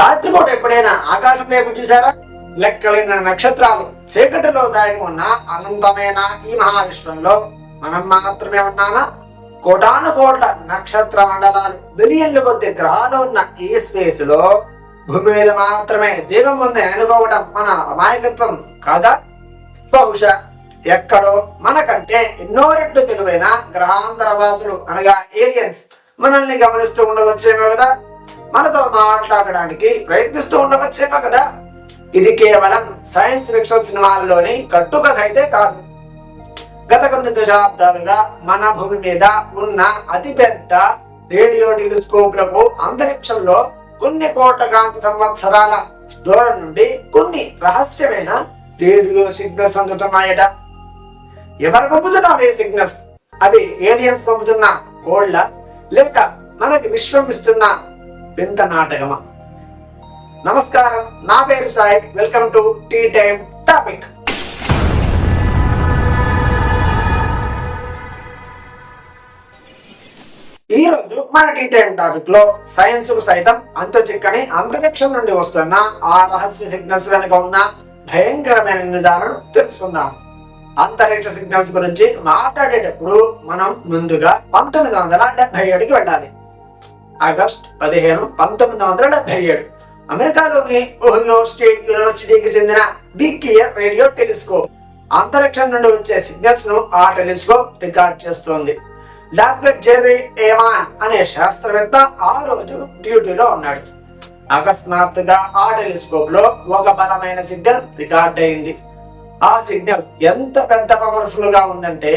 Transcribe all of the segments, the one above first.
రాత్రిపూట ఎప్పుడైనా ఆకాశం వైపు చూసారా? లెక్కలేని నక్షత్రాలు చీకటిలో దాగి ఉన్న అనంతమైన ఈ మహావిశ్వంలో మనం మాత్రమే ఉన్నామా? కోటాను కోట్ల నక్షత్ర మండలాలు, బిలియన్ల కొద్ది గ్రహాలు ఉన్న ఈ స్పేస్ లో భూమి మీద మాత్రమే జీవం ఉంది అనుకోవడం మన అమాయకత్వం కాదా? బహుశా ఎక్కడో మనకంటే ఎన్నో రెట్లు తెలివైన గ్రహాంతర వాసులు అనగా ఏలియన్స్ మనల్ని గమనిస్తూ ఉండవచ్చేమో కదా, మనతో మాట్లాడడానికి ప్రయత్నిస్తూ ఉండవచ్చేమో కదా. ఇది కేవలం సైన్స్ ఫిక్షన్ సినిమాల్లోని కట్టుకథ అయితే కాదు. గత కొన్ని దశాబ్దాలుగా మన భూమి మీద ఉన్న అతిపెద్ద రేడియో టెలిస్కోప్లకు అంతరిక్షంలో కొన్ని కోట్ల కాంతి సంవత్సరాల దూరం నుండి కొన్ని రహస్యమైన రేడియో సిగ్నల్స్ అందుతున్నాయట. ఎవరు పంపుతున్నారు ఈ సిగ్నల్స్? అవి ఏలియన్స్ పంపుతున్న కోళ్ళ, లేక మనకి విశ్వం ఇస్తున్న వింత నాటకమా? నమస్కారం, నా పేరు Sai. Welcome to tea time topic. ఈ రోజు మన టీ టైమ్ టాపిక్ లో సైన్స్ కు సైతం అంతు చిక్కని అంతరిక్షం నుండి వస్తున్న ఆ రహస్య సిగ్నల్స్ వెనుక ఉన్న భయంకరమైన నిజాలను తెలుసుకుందాం. అంతరిక్ష సిగ్నల్స్ గురించి మాట్లాడేటప్పుడు మనం ముందుగా 1977కి వెళ్ళాలి. ఆగస్ట్ 15, 1977 అమెరికాలోని ఓహియో స్టేట్ యూనివర్సిటీకి చెందిన బిగ్ ఇయర్ రేడియో టెలిస్కోప్ అంతరిక్షం నుండి వచ్చే సిగ్నల్స్ ను ఆ టెలిస్కోప్ రికార్డ్ చేస్తోంది. డాక్టర్ జెర్రీ ఏమాన్ అనే శాస్త్రవేత్త ఆ రోజు డ్యూటీలో ఉన్నాడు. అకస్మాత్తుగా ఆ టెలిస్కోప్ లో ఒక బలమైన సిగ్నల్ రికార్డ్ అయింది. ఆ సిగ్నల్ ఎంత పెద్ద పవర్ఫుల్ గా ఉందంటే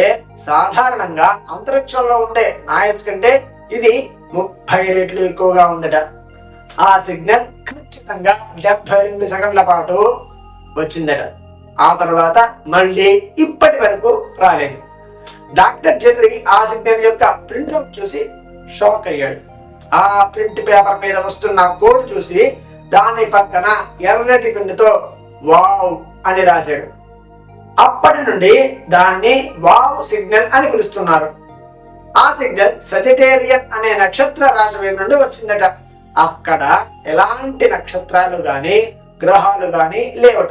సాధారణంగా అంతరిక్షంలో ఉండే నాయిస్ కంటే ఇది 30 రెట్లు ఎక్కువగా ఉందట. ఆ సిగ్నల్ ఖచ్చితంగా 72 సెకండ్ల పాటు వచ్చిందట. ఆ తర్వాత మళ్ళీ ఇప్పటి వరకు రాలేదు. డాక్టర్ జెర్రీ ఆ సిగ్నల్ యొక్క ప్రింట్అవుట్ చూసి షాక్ అయ్యాడు. ఆ ప్రింట్ పేపర్ మీద వస్తున్న కోడ్ చూసి దాని పక్కన ఎర్రటి పెన్నుతో వావ్ అని రాశాడు. అప్పటి నుండి దాన్ని వావ్ సిగ్నల్ అని పిలుస్తున్నారు. ఆ సిగ్నల్ సజిటేరియన్ అనే నక్షత్ర రాశి మీద నుండి వచ్చిందట. అక్కడ ఎలాంటి నక్షత్రాలు గాని గ్రహాలు గాని లేవట.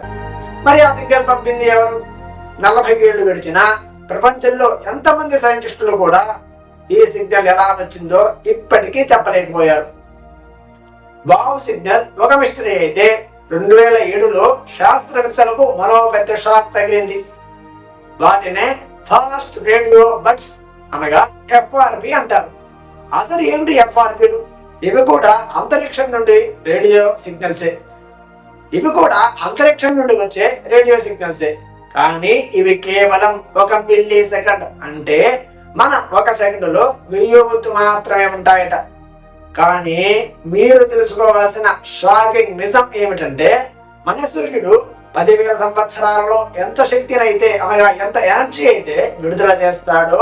మరి ఆ సిగ్నల్ పంపింది ఎవరు? 40 ఏళ్లు గడిచిన ప్రపంచంలో ఎంతమంది సైంటిస్టులు కూడా ఈ సిగ్నల్ ఎలా వచ్చిందో ఇప్పటికీ చెప్పలేకపోయారు. వావ్ సిగ్నల్ ఒక మిస్టరీ అయితే 2007లో శాస్త్రవేత్తలకు మరో పెద్ద షాక్ తగిలింది. వాటినే ఫాస్ట్ రేడియో బర్డ్స్ అనగా ఎఫ్ఆర్పి అంటారు. అసలు ఏమిటి ఎఫ్ఆర్పిలు? ఇవి కూడా అంతరిక్షం నుండి రేడియో సిగ్నల్సే. రేడియో సిగ్నల్సే కానీ ఇవి కేవలం 1 మిల్లీ సెకండ్, అంటే మన 1 సెకండ్లో 1000 వంతు మాత్రమే ఉంటాయట. కానీ మీరు తెలుసుకోవాల్సిన షాకింగ్ నిజం ఏమిటంటే మన సూర్యుడు 10,000 సంవత్సరాలలో ఎంత శక్తినైతే అనగా ఎంత ఎనర్జీ అయితే విడుదల చేస్తాడో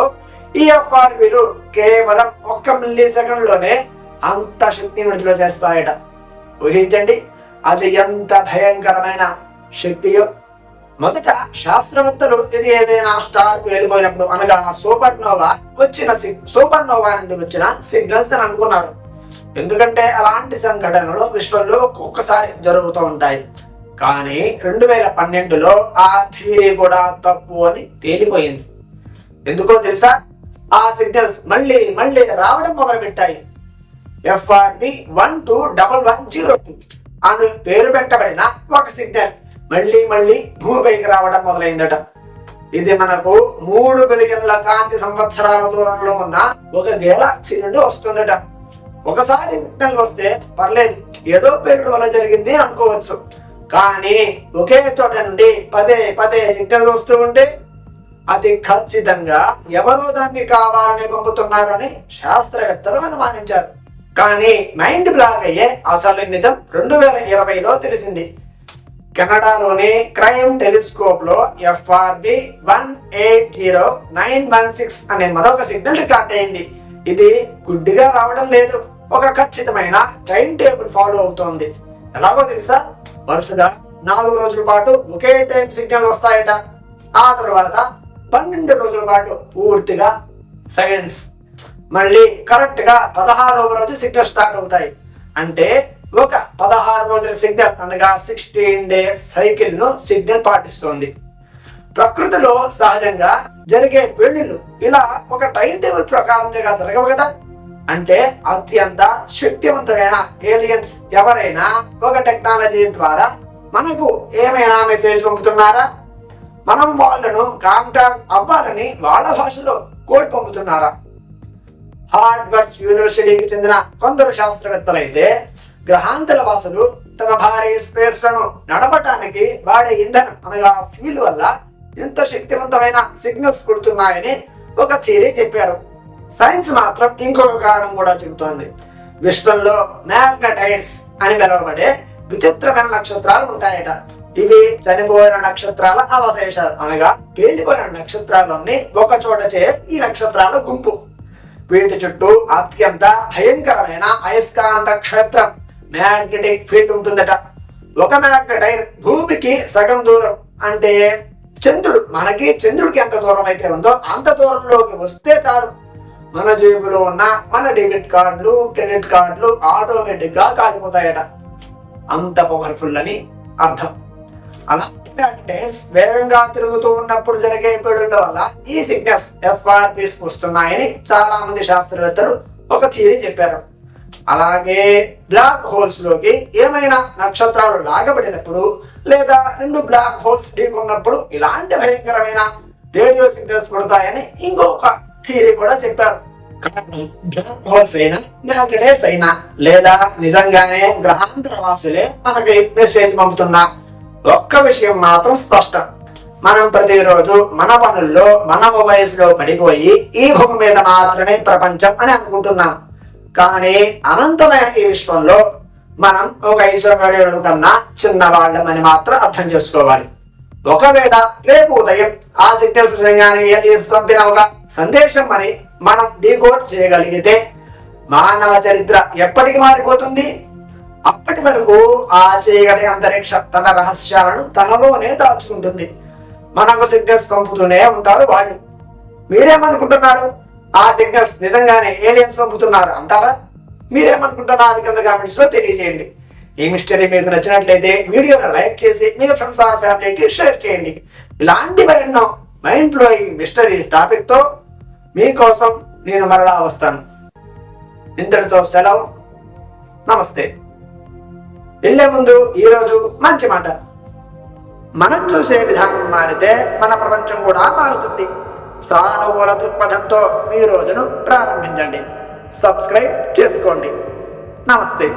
ఈ ఎఫ్ఆర్పిలు కేవలం 1 మిల్లీ సెకండ్ లోనే అంత శక్తిని విడుదల చేస్తాయట. ఊహించండి, అది ఎంత భయంకరమైన శక్తియో. మొదట శాస్త్రవేత్తలు ఇది ఏదైనా స్టార్ వెళ్ళిపోయినప్పుడు అనగా సూపర్ నోవా నుండి వచ్చిన సిగ్నల్స్ అని అనుకున్నారు. ఎందుకంటే అలాంటి సంఘటనలు విశ్వంలో ఒక్కొక్కసారి జరుగుతూ ఉంటాయి. కానీ 2012లో ఆ థియరీ కూడా తప్పు అని తేలిపోయింది. ఎందుకో తెలుసా? ఆ సిగ్నల్స్ మళ్ళీ రావడం మొదలుపెట్టాయి. ఎఫ్ఆర్పి 12110 అని పేరు పెట్టబడిన ఒక సిగ్నల్ మళ్ళీ భూమిపైకి రావడం మొదలైందట. ఇది మనకు 3 బిలియన్ల కాంతి సంవత్సరాల దూరంలో ఉన్న ఒక గెలాక్సీ నుండి వస్తుందట. ఒకసారి సిగ్నల్ వస్తే పర్లేదు, ఏదో పేరుడు వల్ల జరిగింది అనుకోవచ్చు. కానీ ఒకే చోట నుండి పదే సిగ్నల్ వస్తూ ఉంటే అది ఖచ్చితంగా ఎవరో దాన్ని కావాలని పంపుతున్నారని శాస్త్రవేత్తలు అనుమానించారు. కానీ మైండ్ బ్లాక్ అయ్యే అసలు నిజం 2020లో తెలిసింది. కెనడాలోని క్రైమ్ టెలిస్కోప్ లో ఎఫ్ఆర్బి 180916 అనే మరొక సిగ్నల్ రికార్డ్ అయింది. ఇది గుడ్డిగా రావడం లేదు, ఒక ఖచ్చితమైన టైం టేబుల్ ఫాలో అవుతోంది. ఎలాగో తెలుసా? వరుసగా 4 రోజుల పాటు ఒకే టైం సిగ్నల్ వస్తాయట. ఆ తర్వాత 12 రోజుల పాటు పూర్తిగా సైలెన్స్. మళ్ళీ కరెక్ట్ గా 16వ రోజు సిగ్నల్ స్టార్ట్ అవుతాయి. అంటే ఒక 16 రోజుల సిగ్నల్ అనగా 16 డేస్ సైకిల్ ను సిగ్నల్ పాటిస్తుంది. ప్రకృతిలో సహజంగా జరిగే పెళ్లిళ్ళు ఇలా ఒక టైం టేబుల్ ప్రకారంగా జరగవు కదా. అంటే అత్యంత శక్తివంతమైన ఏలియన్స్ ఎవరైనా ఒక టెక్నాలజీ ద్వారా మనకు ఏమైనా మెసేజ్ పంపుతున్నారా? మనం వాళ్ళను కాంటాక్ట్ అవ్వాలని వాళ్ళ భాషలో కోడ్ పంపుతున్నారా? హార్వర్డ్ యూనివర్సిటీకి చెందిన కొందరు శాస్త్రవేత్తలు అయితే గ్రహాంతర వాసులు తమ భారీ స్పేస్ లను నడపడానికి వాడే ఇంధనం అనగా ఫ్యూల్ వల్ల ఇంత శక్తివంతమైన సిగ్నల్స్ కొడుతున్నాయని ఒక థియరీ చెప్పారు. సైన్స్ మాత్రం ఇంకొక కారణం కూడా చెబుతోంది. విశ్వంలో మ్యాగ్నటైట్స్ అని పిలువబడే విచిత్రమైన నక్షత్రాలు ఉంటాయట. ఇవి చనిపోయిన నక్షత్రాల అవశేషాలు అనగా పేలిపోయిన నక్షత్రాలన్నీ ఒక చోట చేరే ఈ నక్షత్రాల గుంపు. వీటి చుట్టూ అత్యంత భయంకరమైన అయస్కాంత క్షేత్రం మ్యాగ్నెటిక్ ఫీల్డ్ ఉంటుందట. ఒక మ్యాగ్నటైర్ భూమికి సగం దూరం అంటే మనకి చంద్రుడికి ఎంత దూరం అయితే ఉందో అంత దూరంలోకి వస్తే చాలు మన జేబులో ఉన్న మన డెబిట్ కార్డులు క్రెడిట్ కార్డులు ఆటోమేటిక్ గా కాలిపోతాయట. అంత పవర్ఫుల్ అని అర్థం. అలాంటి మ్యాగ్నెట్స్ వేగంగా తిరుగుతూ ఉన్నప్పుడు జరిగే పెళ్లిళ్ళ వల్ల ఈ సిగ్నల్స్ FRPs వస్తున్నాయని చాలా మంది శాస్త్రవేత్తలు ఒక థియరీ చెప్పారు. అలాగే బ్లాక్ హోల్స్ లోకి ఏమైనా నక్షత్రాలు లాగబడినప్పుడు లేదా 2 బ్లాక్ హోల్స్ ఢీకొన్నప్పుడు ఇలాంటి భయంకరమైన రేడియో సిగ్నల్స్ పడతాయని ఇంకొక థియరీ కూడా చెప్పారు. బ్లాక్ హోల్స్ అయినా మ్యాగ్నెట్స్ అయినా లేదా నిజంగానే గ్రహాంతర వాసులే మనకి మెసేజ్ పంపుతున్నా ఒక్క విషయం మాత్రం స్పష్టం. మనం ప్రతిరోజు మన పనుల్లో మన మొబైల్స్ లో పడిపోయి ఈ భూమి మీద మాత్రమే ప్రపంచం అని అనుకుంటున్నాం. కానీ అనంతమైన ఈ విశ్వంలో మనం ఒక ఐశ్వర్యుడు కన్నా చిన్నవాళ్ళమని మాత్రం అర్థం చేసుకోవాలి. ఒకవేళ రేపు ఉదయం ఆ సిగ్నల్స్ నిజంగానే ఏలియన్స్ పంపిన ఒక సందేశం అని మనం డీకోడ్ చేయగలిగితే మానవ చరిత్ర ఎప్పటికి మారిపోతుంది. అప్పటి వరకు ఆ చీకటి అంతరిక్ష తన రహస్యాలను తనలోనే దాచుకుంటుంది. మనకు సిగ్నల్స్ పంపుతూనే ఉంటారు వాళ్ళు. మీరేమనుకుంటున్నారు? ఆ సిగ్నల్స్ నిజంగానే ఏలియన్స్ పంపుతున్నారు అంటారా? మీరేమనుకుంటున్నారు కింద కామెంట్స్ లో తెలియజేయండి. ఈ మిస్టరీ మీకు నచ్చినట్లయితే వీడియోని లైక్ చేసి మీ ఫ్రెండ్స్ ఆర్ ఫ్యామిలీకి షేర్ చేయండి. ఇలాంటి మరెన్నో మైండ్ బ్లోయింగ్ మిస్టరీ టాపిక్ తో మీకోసం నేను మరలా వస్తాను. ఇంతటితో సెలవు. నమస్తే. వెళ్ళే ముందు ఈరోజు మంచి మాట. మనం చూసే విధానం మారితే మన ప్రపంచం కూడా మారుతుంది. సానుకూల దృక్పథంతో మీ రోజును ప్రారంభించండి. సబ్స్క్రైబ్ చేసుకోండి. నమస్తే.